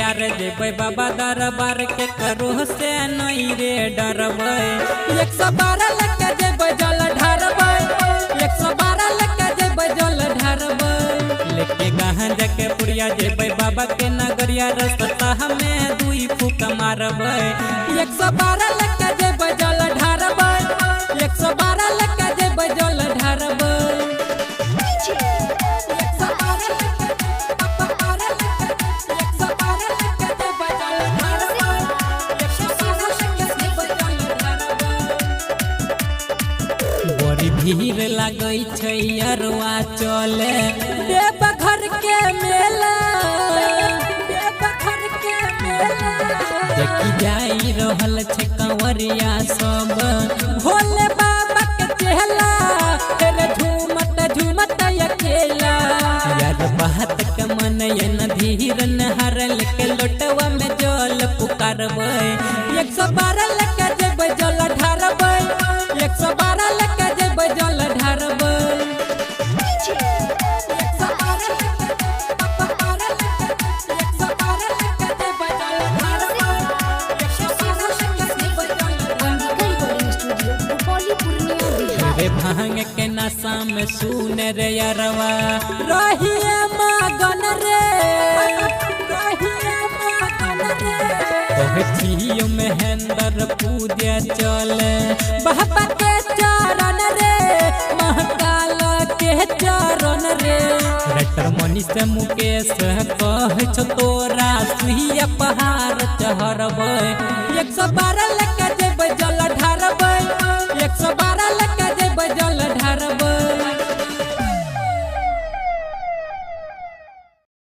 तैयार जेबै बाबा दरबार के करो से नहीं रे डरबै 112 लेके जेबै जल ढारबै 112 लेके जेबै जल ढारबै लेके गांजा के पुड़िया जेबै बाबा के नगरिया रास्ता हमें दुई फूक मारबै 112 लेके जेबै जल ढारबै 112 लेके जेबै जल ढारबै बड़ी भीड़ लगई छै अरवा चले देवघर के मेला देखी जाई रहल छै कंवरिया सब भोले बाबा के चेहला तेरे झूमत झूमत अकेला यार बात के मन न धीर न हरल के लोटवा में जल पुकारबै 112 लेके जेबै जल ढारबै 112 लेके जेबै जल ढारबै रे भांग के नशा में सुन रे यारवा रहिए मगन रे कहथियो महेंद्र पूजा चले बाबा के चरण रे महाकाल के चरण रे राइटर मनीष मुकेश कह छो तोरा सुहिया पहाड़ चढ़बै 112 लेके जेबै जल ढारबै 112 लेके जेबै जल